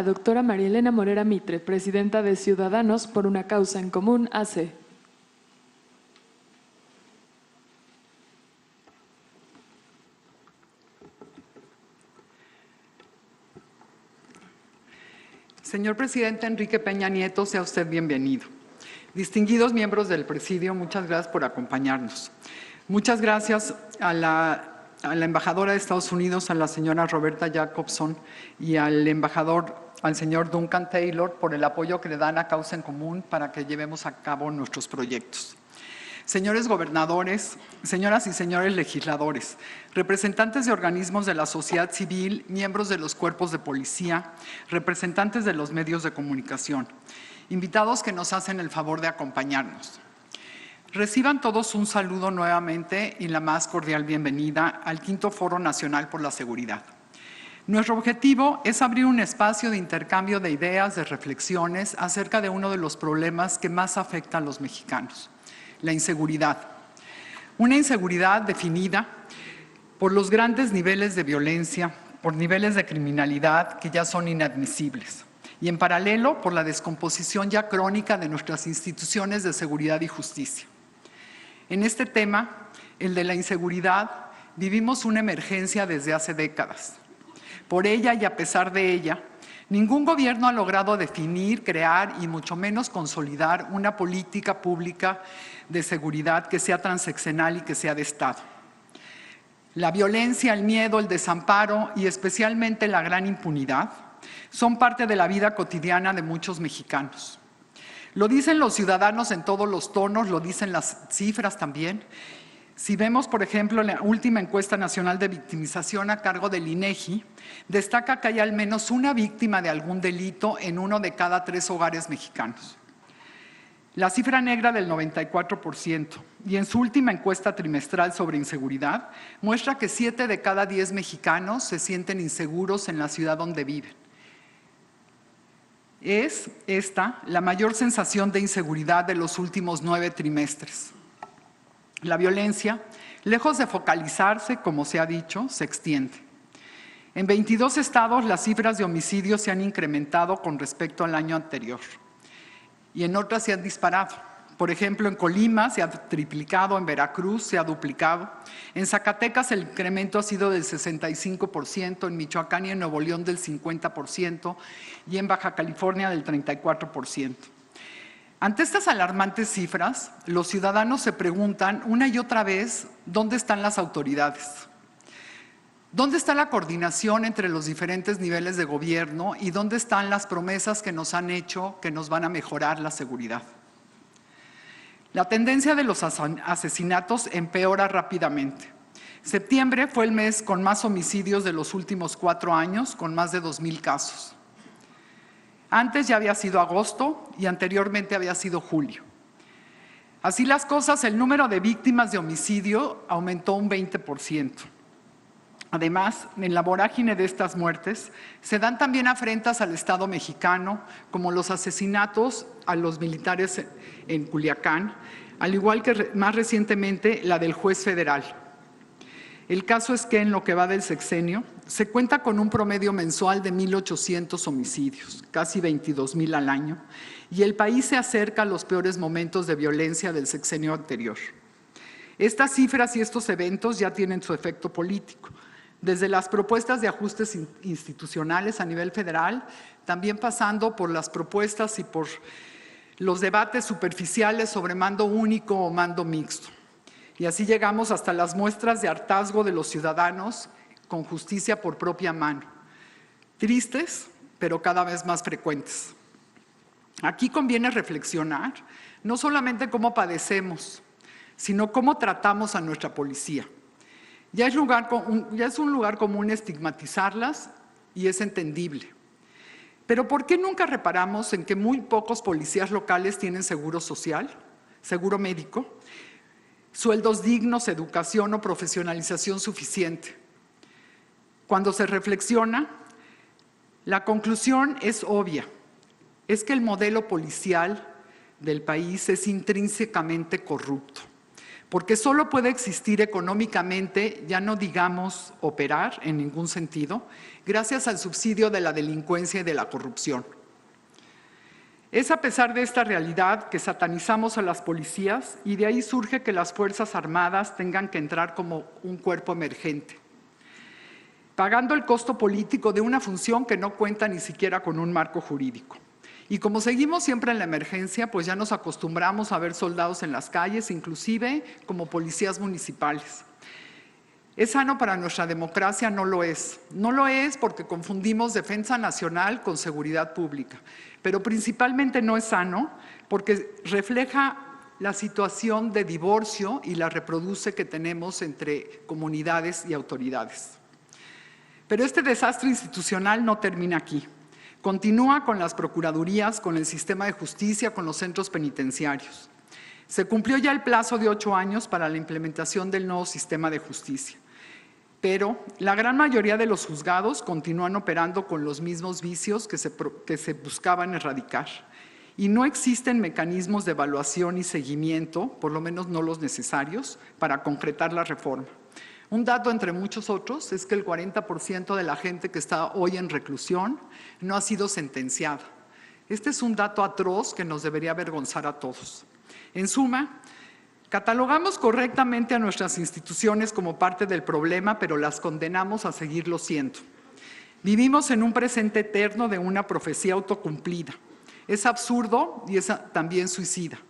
La doctora María Elena Morera Mitre, presidenta de Ciudadanos por una Causa en Común, AC. Señor presidente Enrique Peña Nieto, sea usted bienvenido. Distinguidos miembros del presidio, muchas gracias por acompañarnos. Muchas gracias a la embajadora de Estados Unidos, a la señora Roberta Jacobson, y al embajador, al señor Duncan Taylor, por el apoyo que le dan a Causa en Común para que llevemos a cabo nuestros proyectos. Señores gobernadores, señoras y señores legisladores, representantes de organismos de la sociedad civil, miembros de los cuerpos de policía, representantes de los medios de comunicación, invitados que nos hacen el favor de acompañarnos. Reciban todos un saludo nuevamente y la más cordial bienvenida al Quinto Foro Nacional por la Seguridad. Nuestro objetivo es abrir un espacio de intercambio de ideas, de reflexiones acerca de uno de los problemas que más afecta a los mexicanos: la inseguridad. Una inseguridad definida por los grandes niveles de violencia, por niveles de criminalidad que ya son inadmisibles, y en paralelo por la descomposición ya crónica de nuestras instituciones de seguridad y justicia. En este tema, el de la inseguridad, vivimos una emergencia desde hace décadas. Por ella y a pesar de ella, ningún gobierno ha logrado definir, crear y mucho menos consolidar una política pública de seguridad que sea transeccional y que sea de Estado. La violencia, el miedo, el desamparo y especialmente la gran impunidad son parte de la vida cotidiana de muchos mexicanos. Lo dicen los ciudadanos en todos los tonos, lo dicen las cifras también. Si vemos, por ejemplo, la última encuesta nacional de victimización a cargo del INEGI, destaca que hay al menos una víctima de algún delito en 1 de cada 3 hogares mexicanos. La cifra negra del 94%, y en su última encuesta trimestral sobre inseguridad, muestra que 7 de cada 10 mexicanos se sienten inseguros en la ciudad donde viven. Es esta la mayor sensación de inseguridad de los últimos 9 trimestres. La violencia, lejos de focalizarse, como se ha dicho, se extiende. En 22 estados las cifras de homicidios se han incrementado con respecto al año anterior y en otras se han disparado. Por ejemplo, en Colima se ha triplicado, en Veracruz se ha duplicado, en Zacatecas el incremento ha sido del 65%, en Michoacán y en Nuevo León del 50% y en Baja California del 34%. Ante estas alarmantes cifras, los ciudadanos se preguntan una y otra vez ¿dónde están las autoridades? ¿Dónde está la coordinación entre los diferentes niveles de gobierno y dónde están las promesas que nos han hecho que nos van a mejorar la seguridad? La tendencia de los asesinatos empeora rápidamente. Septiembre fue el mes con más homicidios de los últimos 4 años, con más de 2,000 casos. Antes ya había sido agosto y anteriormente había sido julio. Así las cosas, el número de víctimas de homicidio aumentó un 20%. Además, en la vorágine de estas muertes, se dan también afrentas al Estado mexicano, como los asesinatos a los militares en Culiacán, al igual que más recientemente la del juez federal. El caso es que en lo que va del sexenio, se cuenta con un promedio mensual de 1,800 homicidios, casi 22,000 al año, y el país se acerca a los peores momentos de violencia del sexenio anterior. Estas cifras y estos eventos ya tienen su efecto político, desde las propuestas de ajustes institucionales a nivel federal, también pasando por las propuestas y por los debates superficiales sobre mando único o mando mixto. Y así llegamos hasta las muestras de hartazgo de los ciudadanos con justicia por propia mano. Tristes, pero cada vez más frecuentes. Aquí conviene reflexionar no solamente cómo padecemos, sino cómo tratamos a nuestra policía. Ya es un lugar común estigmatizarlas y es entendible. Pero ¿por qué nunca reparamos en que muy pocos policías locales tienen seguro social, seguro médico, sueldos dignos, educación o profesionalización suficiente? Cuando se reflexiona, la conclusión es obvia. Es que el modelo policial del país es intrínsecamente corrupto. porque solo puede existir económicamente, ya no digamos operar en ningún sentido, gracias al subsidio de la delincuencia y de la corrupción. Es a pesar de esta realidad que satanizamos a las policías y de ahí surge que las Fuerzas Armadas tengan que entrar como un cuerpo emergente, pagando el costo político de una función que no cuenta ni siquiera con un marco jurídico. Y como seguimos siempre en la emergencia, pues ya nos acostumbramos a ver soldados en las calles, inclusive como policías municipales. ¿Es sano para nuestra democracia? No lo es. No lo es porque confundimos defensa nacional con seguridad pública. Pero principalmente no es sano porque refleja la situación de divorcio y la reproduce que tenemos entre comunidades y autoridades. Pero este desastre institucional no termina aquí. Continúa con las procuradurías, con el sistema de justicia, con los centros penitenciarios. Se cumplió ya el plazo de 8 años para la implementación del nuevo sistema de justicia. Pero la gran mayoría de los juzgados continúan operando con los mismos vicios que se buscaban erradicar. Y no existen mecanismos de evaluación y seguimiento, por lo menos no los necesarios, para concretar la reforma. Un dato entre muchos otros es que el 40% de la gente que está hoy en reclusión no ha sido sentenciada. Este es un dato atroz que nos debería avergonzar a todos. En suma, catalogamos correctamente a nuestras instituciones como parte del problema, pero las condenamos a seguirlo siendo. Vivimos en un presente eterno de una profecía autocumplida. Es absurdo y es también suicida.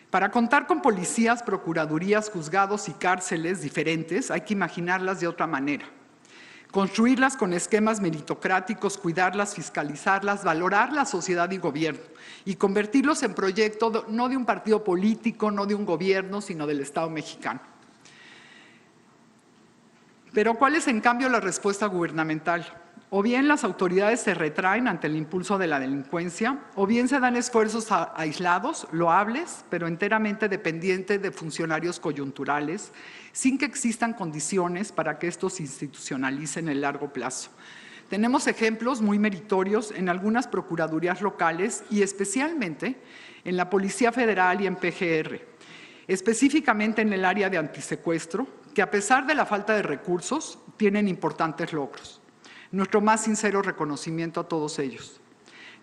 Para contar con policías, procuradurías, juzgados y cárceles diferentes, hay que imaginarlas de otra manera. Construirlas con esquemas meritocráticos, cuidarlas, fiscalizarlas, valorar la sociedad y gobierno y convertirlos en proyecto no de un partido político, no de un gobierno, sino del Estado mexicano. Pero ¿cuál es en cambio la respuesta gubernamental? O bien las autoridades se retraen ante el impulso de la delincuencia, o bien se dan esfuerzos aislados, loables, pero enteramente dependientes de funcionarios coyunturales, sin que existan condiciones para que estos se institucionalicen en el largo plazo. Tenemos ejemplos muy meritorios en algunas procuradurías locales y especialmente en la Policía Federal y en PGR, específicamente en el área de antisecuestro, que a pesar de la falta de recursos, tienen importantes logros. Nuestro más sincero reconocimiento a todos ellos.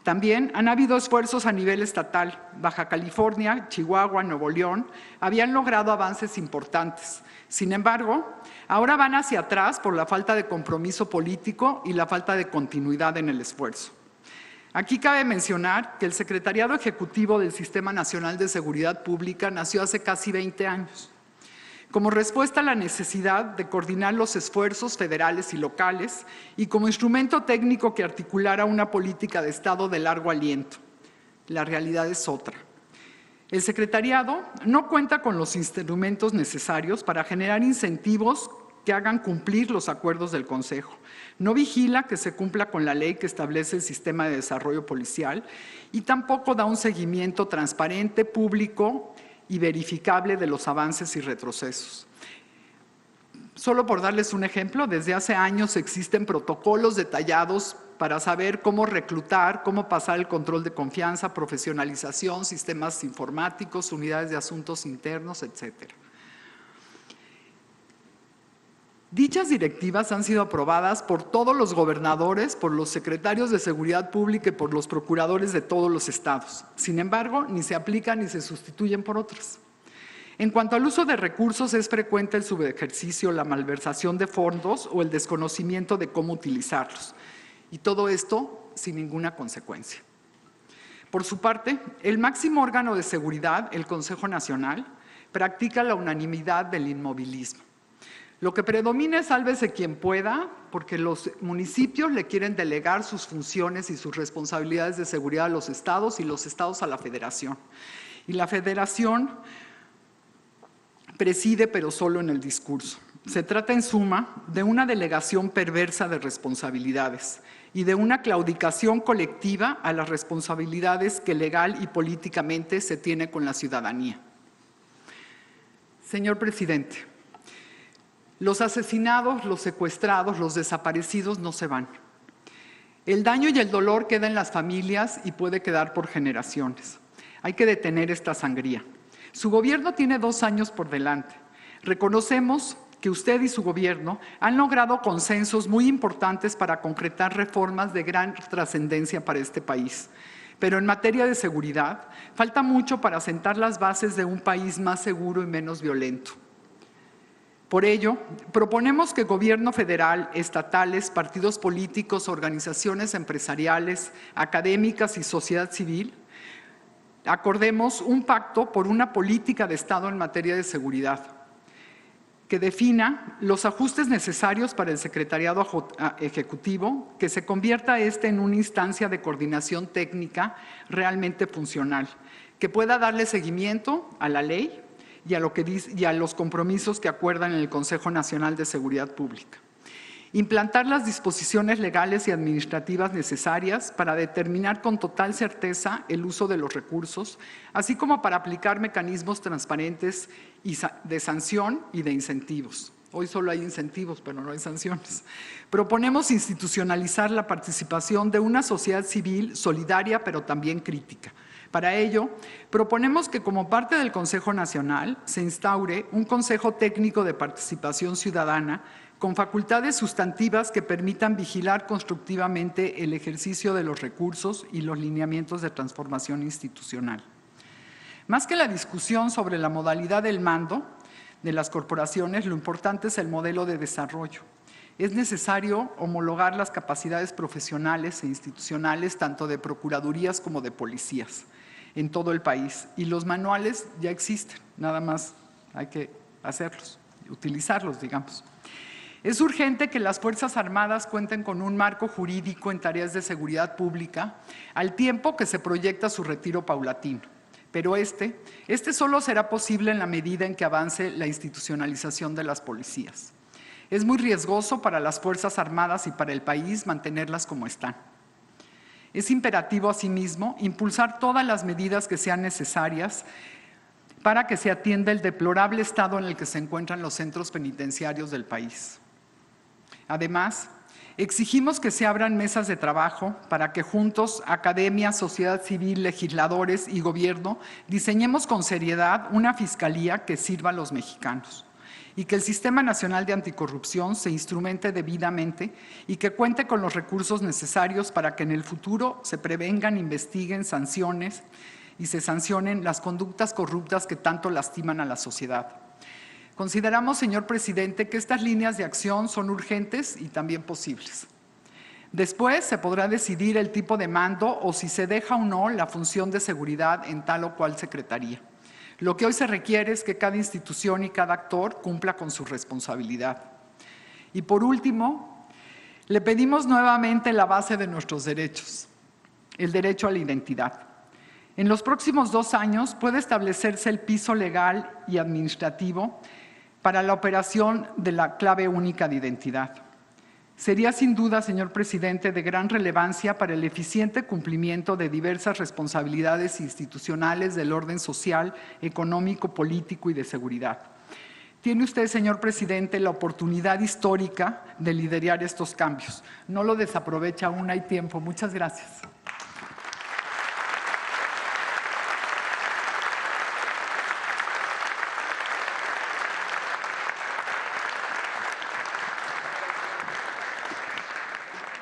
También han habido esfuerzos a nivel estatal. Baja California, Chihuahua, Nuevo León habían logrado avances importantes. Sin embargo, ahora van hacia atrás por la falta de compromiso político y la falta de continuidad en el esfuerzo. Aquí cabe mencionar que el Secretariado Ejecutivo del Sistema Nacional de Seguridad Pública nació hace casi 20 años. Como respuesta a la necesidad de coordinar los esfuerzos federales y locales y como instrumento técnico que articulara una política de Estado de largo aliento. La realidad es otra. El secretariado no cuenta con los instrumentos necesarios para generar incentivos que hagan cumplir los acuerdos del Consejo. No vigila que se cumpla con la ley que establece el sistema de desarrollo policial y tampoco da un seguimiento transparente, público y verificable de los avances y retrocesos. Solo por darles un ejemplo, desde hace años existen protocolos detallados para saber cómo reclutar, cómo pasar el control de confianza, profesionalización, sistemas informáticos, unidades de asuntos internos, etc. Dichas directivas han sido aprobadas por todos los gobernadores, por los secretarios de Seguridad Pública y por los procuradores de todos los estados. Sin embargo, ni se aplican ni se sustituyen por otras. En cuanto al uso de recursos, es frecuente el subejercicio, la malversación de fondos o el desconocimiento de cómo utilizarlos. Y todo esto sin ninguna consecuencia. Por su parte, el máximo órgano de seguridad, el Consejo Nacional, practica la unanimidad del inmovilismo. Lo que predomina es sálvese quien pueda, porque los municipios le quieren delegar sus funciones y sus responsabilidades de seguridad a los estados y los estados a la federación. Y la federación preside, pero solo en el discurso. Se trata, en suma, de una delegación perversa de responsabilidades y de una claudicación colectiva a las responsabilidades que legal y políticamente se tiene con la ciudadanía. Señor presidente, los asesinados, los secuestrados, los desaparecidos no se van. El daño y el dolor queda en las familias y puede quedar por generaciones. Hay que detener esta sangría. Su gobierno tiene 2 años por delante. Reconocemos que usted y su gobierno han logrado consensos muy importantes para concretar reformas de gran trascendencia para este país. Pero en materia de seguridad, falta mucho para sentar las bases de un país más seguro y menos violento. Por ello, proponemos que gobierno federal, estatales, partidos políticos, organizaciones empresariales, académicas y sociedad civil acordemos un pacto por una política de Estado en materia de seguridad que defina los ajustes necesarios para el Secretariado Ejecutivo, que se convierta en una instancia de coordinación técnica realmente funcional, que pueda darle seguimiento a la ley y a los compromisos que acuerdan en el Consejo Nacional de Seguridad Pública. Implantar las disposiciones legales y administrativas necesarias para determinar con total certeza el uso de los recursos, así como para aplicar mecanismos transparentes de sanción y de incentivos. Hoy solo hay incentivos, pero no hay sanciones. Proponemos institucionalizar la participación de una sociedad civil solidaria, pero también crítica. Para ello, proponemos que como parte del Consejo Nacional se instaure un Consejo Técnico de Participación Ciudadana con facultades sustantivas que permitan vigilar constructivamente el ejercicio de los recursos y los lineamientos de transformación institucional. Más que la discusión sobre la modalidad del mando de las corporaciones, lo importante es el modelo de desarrollo. Es necesario homologar las capacidades profesionales e institucionales tanto de procuradurías como de policías en todo el país. Y los manuales ya existen, nada más hay que hacerlos, utilizarlos, digamos. Es urgente que las Fuerzas Armadas cuenten con un marco jurídico en tareas de seguridad pública al tiempo que se proyecta su retiro paulatino. Pero este solo será posible en la medida en que avance la institucionalización de las policías. Es muy riesgoso para las Fuerzas Armadas y para el país mantenerlas como están. Es imperativo, asimismo, impulsar todas las medidas que sean necesarias para que se atienda el deplorable estado en el que se encuentran los centros penitenciarios del país. Además, exigimos que se abran mesas de trabajo para que juntos, academia, sociedad civil, legisladores y gobierno, diseñemos con seriedad una fiscalía que sirva a los mexicanos y que el Sistema Nacional de Anticorrupción se instrumente debidamente y que cuente con los recursos necesarios para que en el futuro se prevengan, investiguen, sanciones y se sancionen las conductas corruptas que tanto lastiman a la sociedad. Consideramos, señor presidente, que estas líneas de acción son urgentes y también posibles. Después se podrá decidir el tipo de mando o si se deja o no la función de seguridad en tal o cual secretaría. Lo que hoy se requiere es que cada institución y cada actor cumpla con su responsabilidad. Y por último, le pedimos nuevamente la base de nuestros derechos, el derecho a la identidad. En los próximos 2 años puede establecerse el piso legal y administrativo para la operación de la clave única de identidad. Sería sin duda, señor presidente, de gran relevancia para el eficiente cumplimiento de diversas responsabilidades institucionales del orden social, económico, político y de seguridad. Tiene usted, señor presidente, la oportunidad histórica de liderar estos cambios. No lo desaprovecha, aún hay tiempo. Muchas gracias.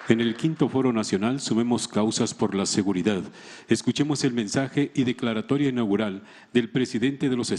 En el quinto Foro Nacional Sumemos Causas por la Seguridad. Escuchemos el mensaje y declaratoria inaugural del presidente de los